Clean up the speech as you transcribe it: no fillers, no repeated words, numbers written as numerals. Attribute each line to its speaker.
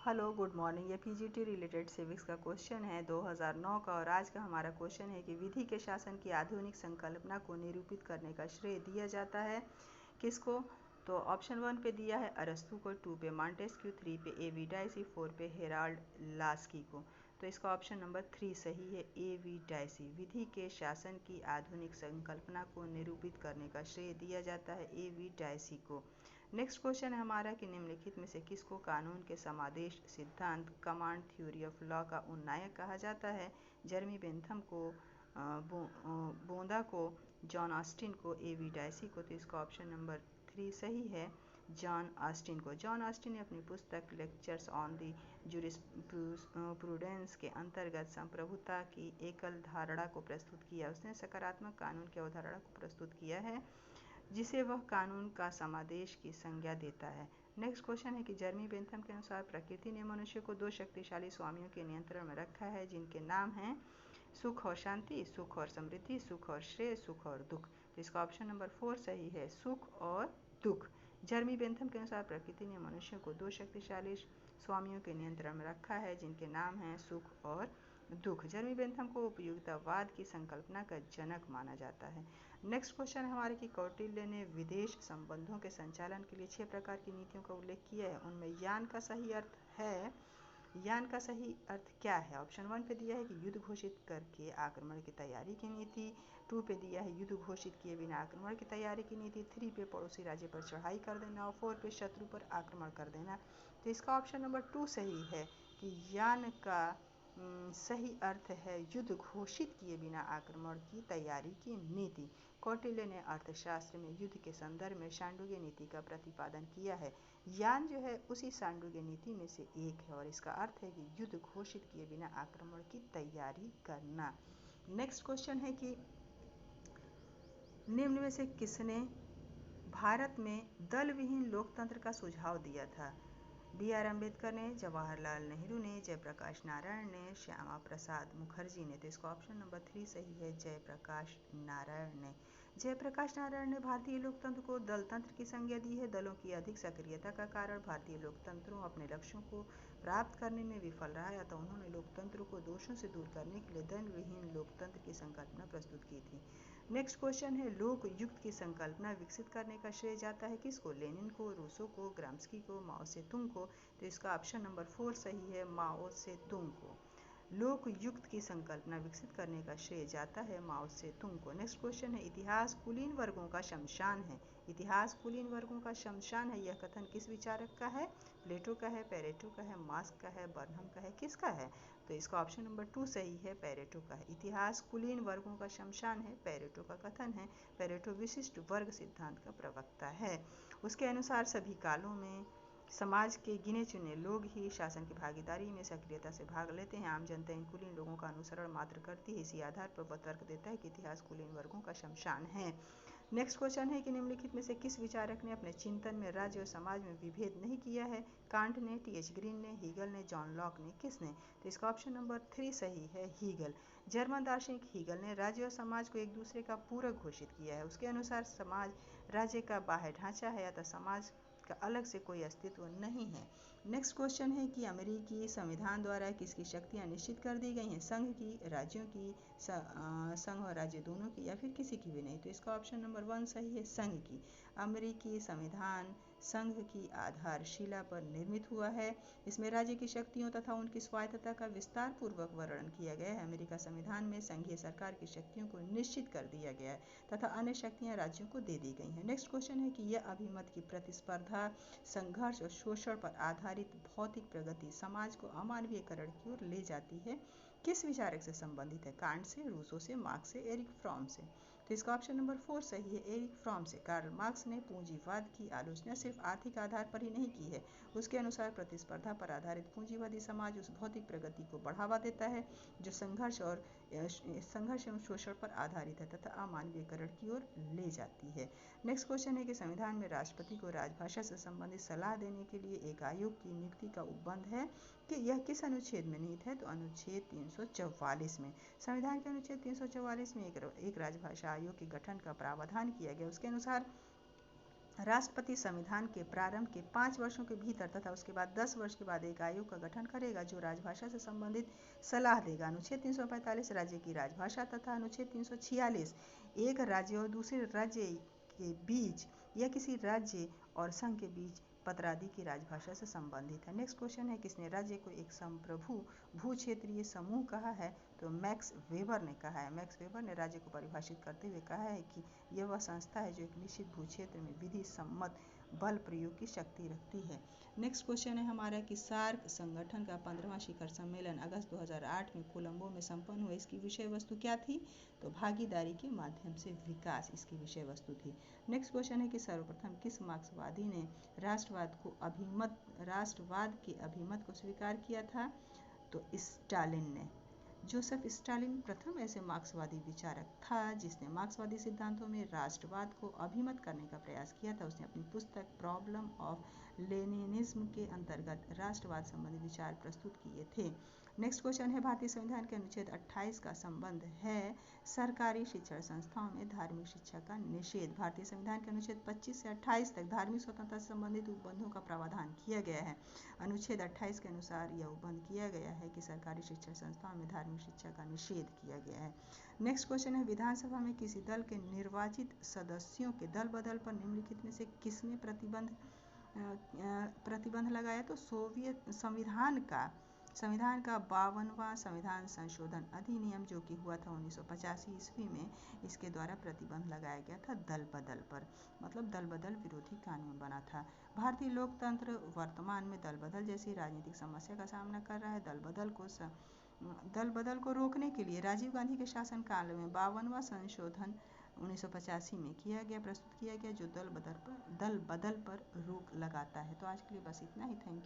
Speaker 1: Hello good morning. ये PGT related civics का question है 2009 का और आज का हमारा क्वेश्चन है कि विधि के शासन की आधुनिक संकल्पना को निरूपित करने का श्रेय दिया जाता है किसको। तो ऑप्शन 1 पे दिया है अरस्तू को, 2 पे मॉन्टेस्क्यू, 3 पे एवी डाइसी, 4 पे हेराल्ड लास्की को। तो इसका ऑप्शन नंबर 3 सही है, एवी डाइसी। विधि के शासन की आधुनिक संकल्पना को निरूपित करने का श्रेय दिया जाता है एवी डाइसी को। नेक्स्ट क्वेश्चन है हमारा कि निम्नलिखित में से किसको कानून के समादेश सिद्धांत कमांड थ्योरी ऑफ लॉ का उन्नायक कहा जाता है। जर्मी बेंथम को, बोंदा को, जॉन ऑस्टिन को, एवी डाइसी को। तो इसका ऑप्शन नंबर 3 सही है, जॉन ऑस्टिन को। जॉन ऑस्टिन ने अपनी पुस्तक लेक्चर्स ऑन द जूरिस्प्रूडेंस के अंतर्गत संप्रभुता की एकल धारणा को प्रस्तुत किया। उसने सकारात्मक कानून की अवधारणा को प्रस्तुत किया है जिसे वह कानून का समादेश की संज्ञा देता है। नेक्स्ट क्वेश्चन है कि जर्मी बेंथम के अनुसार प्रकृति ने मनुष्य को 2 शक्तिशाली स्वामियों के नियंत्रण में रखा है जिनके नाम हैं सुख और शांति, सुख और समृद्धि, सुख और श्रेय, सुख और दुख। तो इसका ऑप्शन नंबर 4 सही है, सुख और दुख। जर्मी बेंथम के अनुसार प्रकृति ने मनुष्य को 2 शक्तिशाली स्वामियों के नियंत्रण में रखा है जिनके नाम हैं सुख और दुख। जर्मी बेंथम को उपयोगितावाद की संकल्पना का जनक माना जाता है। नेक्स्ट क्वेश्चन है हमारे कि कौटिल्य ने विदेश संबंधों के संचालन के लिए 6 प्रकार की नीतियों का उल्लेख किया है। उनमें यान का सही अर्थ है, यान का सही अर्थ क्या है। ऑप्शन 1 पे दिया है कि युद्ध घोषित करके आक्रमण की तैयारी की नीति, 2 पे दिया है युद्ध घोषित किए बिना आक्रमण की तैयारी की नीति, 3 पे पड़ोसी राज्य पर चढ़ाई कर देना और 4 पे शत्रु पर आक्रमण कर देना। तो इसका ऑप्शन नंबर 2 सही है कि यान का सही अर्थ है युद्ध घोषित किए बिना आक्रमण की तैयारी की नीति। कौटिल्य ने अर्थशास्त्र में युद्ध के संदर्भ में शांडुग्य नीति का प्रतिपादन किया है। यान जो है उसी शांडुग्य नीति में से एक है और इसका अर्थ है कि युद्ध घोषित किए बिना आक्रमण की तैयारी करना। नेक्स्ट क्वेश्चन है कि निम्न में से किसने भारत में दल विहीन लोकतंत्र का सुझाव दिया था। बी.आर. अम्बेडकर ने, जवाहरलाल नेहरू ने, जयप्रकाश नारायण ने, श्यामा प्रसाद मुखर्जी ने। तो इसका ऑप्शन नंबर 3 सही है, जयप्रकाश नारायण ने। जयप्रकाश नारायण ने भारतीय लोकतंत्र को दलतंत्र की संज्ञा दी है। दलों की अधिक सक्रियता का कारण भारतीय लोकतंत्रों अपने लक्ष्यों को प्राप्त करने में विफल रहा है, अतः उन्होंने लोकतंत्र को दोषों से दूर करने के लिए दल विहीन लोकतंत्र की संकल्पना प्रस्तुत की थी। नेक्स्ट क्वेश्चन है लोक युक्त की संकल्पना विकसित करने का श्रेय जाता है किसको। लेनिन को, रूसो को, ग्राम्स्की को, माओ से तुंग को। तो इसका ऑप्शन नंबर 4 सही है, माओ से तुंग को। लोक युक्त की संकल्पना विकसित करने का श्रेय जाता है माओ से तुंग को। नेक्स्ट क्वेश्चन है इतिहास कुलीन वर्गों का शमशान है। इतिहास कुलीन वर्गों का शमशान है, यह कथन किस विचारक का है। प्लेटो का है, पेरेटो का है, मार्क्स का है, बर्नहम का है, किसका है। तो इसका ऑप्शन नंबर 2 सही है, पेरेटो का है। इतिहास कुलीन वर्गों का शमशान है, पेरेटो का कथन है। पेरेटो विशिष्ट वर्ग सिद्धांत का प्रवक्ता है। उसके अनुसार सभी कालों में समाज के गिने चुने लोग ही शासन की भागीदारी में सक्रियता से भाग लेते हैं। आम जनता इन कुलीन लोगों का अनुसरण मात्र करती है। इसी आधार पर वह तर्क देता है कि इतिहास कुलीन वर्गों का शमशान है। नेक्स्ट क्वेश्चन है कि निम्नलिखित में से किस विचारक ने अपने चिंतन में राज्य और समाज में विभेद नहीं किया है। कांट ने, टी.एच. ग्रीन ने, हीगल ने, जॉन लॉक ने, किसने। तो इसका ऑप्शन नंबर 3 सही है, हीगल। जर्मन दार्शनिक हीगल ने राज्य और समाज को एक दूसरे का पूरक घोषित किया है। उसके अनुसार समाज राज्य का बाह्य ढांचा है, अतः समाज का अलग से कोई अस्तित्व नहीं है। नेक्स्ट क्वेश्चन है कि अमेरिकी संविधान द्वारा किसकी शक्तियां निश्चित कर दी गई हैं। संघ की, राज्यों की, संघ और राज्य दोनों की, या फिर किसी की भी नहीं। तो इसका ऑप्शन नंबर 1 सही है, संघ की। अमेरिकी संविधान संघ की आधारशिला पर निर्मित हुआ है। इसमें राज्य की शक्तियों तथा उनकी स्वायत्तता का विस्तार पूर्वक वर्णन किया गया है। अमेरिका संविधान में संघीय सरकार की शक्तियों को निश्चित कर दिया गया है तथा अन्य शक्तियां राज्यों को दे दी गई हैं। नेक्स्ट क्वेश्चन है कि यह अभिमत की प्रतिस्पर्धा, संघर्ष और शोषण पर आधारित भौतिक प्रगति समाज को अमानवीयकरण की ओर ले जाती है, किस विचारक से संबंधित है। कांट से, रूसो से, मार्क्स से, एरिक फ्रॉम से। तो इसका ऑप्शन नंबर 4 सही है, एरिक फ्रॉम से। कार्ल मार्क्स ने पूंजीवाद की आलोचना सिर्फ आर्थिक आधार पर ही नहीं की है। उसके अनुसार प्रतिस्पर्धा पर आधारित पूंजीवादी समाज उस भौतिक प्रगति को बढ़ावा देता है जो संघर्ष एवं शोषण पर आधारित है तथा अमानवीयकरण की ओर ले जाती है। नेक्स्ट क्वेश्चन है कि संविधान में राष्ट्रपति को राजभाषा से संबंधित सलाह देने के लिए एक आयोग की नियुक्ति का उपबंध है कि यह किस अनुच्छेद में निहित है। तो अनुच्छेद 344 में। संविधान के अनुच्छेद 344 में एक राजभाषा आयोग के गठन का प्रावधान किया गया। उसके अनुसार राष्ट्रपति संविधान के प्रारंभ के 5 वर्षों के भीतर तथा उसके बाद 10 वर्ष के बाद एक आयोग का गठन करेगा जो राजभाषा से संबंधित सलाह देगा। अनुच्छेद 345 राज्य की राजभाषा तथा अनुच्छेद 346 एक राज्य और दूसरे राज्य के बीच या किसी राज्य और संघ के बीच पत्रादि की राजभाषा से संबंधित है। नेक्स्ट क्वेश्चन है, किसने राज्य को एक संप्रभु भू क्षेत्रीय समूह कहा है? तो मैक्स वेबर ने कहा है। मैक्स वेबर ने राज्य को परिभाषित करते हुए कहा है कि यह वह संस्था है जो एक निश्चित भू क्षेत्र में विधि सम्मत बल प्रयोग की शक्ति रखती है। नेक्स्ट क्वेश्चन है हमारा कि सार्क संगठन का 15वां शिखर सम्मेलन अगस्त 2008 में कोलंबो में संपन्न हुआ। इसकी विषय वस्तु क्या थी? तो भागीदारी के माध्यम से विकास इसकी विषय वस्तु थी। नेक्स्ट क्वेश्चन है कि सर्वप्रथम किस मार्क्सवादी ने राष्ट्रवाद के अभिमत को स्वीकार किया था? तो स्टालिन ने। जोसेफ स्टालिन प्रथम ऐसे मार्क्सवादी विचारक था जिसने मार्क्सवादी सिद्धांतों में राष्ट्रवाद को अभिमत करने का प्रयास किया था। उसने अपनी पुस्तक प्रॉब्लम ऑफ लेनिनिज्म के अंतर्गत राष्ट्रवाद संबंधी विचार प्रस्तुत किए थे। नेक्स्ट क्वेश्चन है, भारतीय संविधान के अनुच्छेद 28 का संबंध है सरकारी शिक्षण संस्थाओं में धार्मिक शिक्षा का निषेध। भारतीय संविधान के अनुच्छेद 25 से 28 तक धार्मिक स्वतंत्रता से संबंधित उपबंधों का प्रावधान किया गया है। अनुच्छेद 28 के अनुसार यह उपबंध किया गया है कि सरकारी शिक्षण संस्थाओं में धार्मिक शिक्षा का निषेध किया गया है। नेक्स्ट क्वेश्चन है, विधानसभा में किसी दल के निर्वाचित सदस्यों के दल बदल पर निम्नलिखित में से किसने प्रतिबंध लगाया? तो सोवियत संविधान का 52वां संविधान संशोधन अधिनियम जो कि हुआ था 1985 ईस्वी में, इसके द्वारा प्रतिबंध लगाया गया था दल बदल पर, मतलब दल बदल विरोधी कानून बना था। भारतीय लोकतंत्र वर्तमान में दल बदल जैसी राजनीतिक समस्या का सामना कर रहा है। दल बदल को रोकने के लिए राजीव गांधी के शासनकाल में 52वां संशोधन 1985 में प्रस्तुत किया गया जो दल बदल पर रोक लगाता है। तो आज के लिए बस इतना ही। Thank you.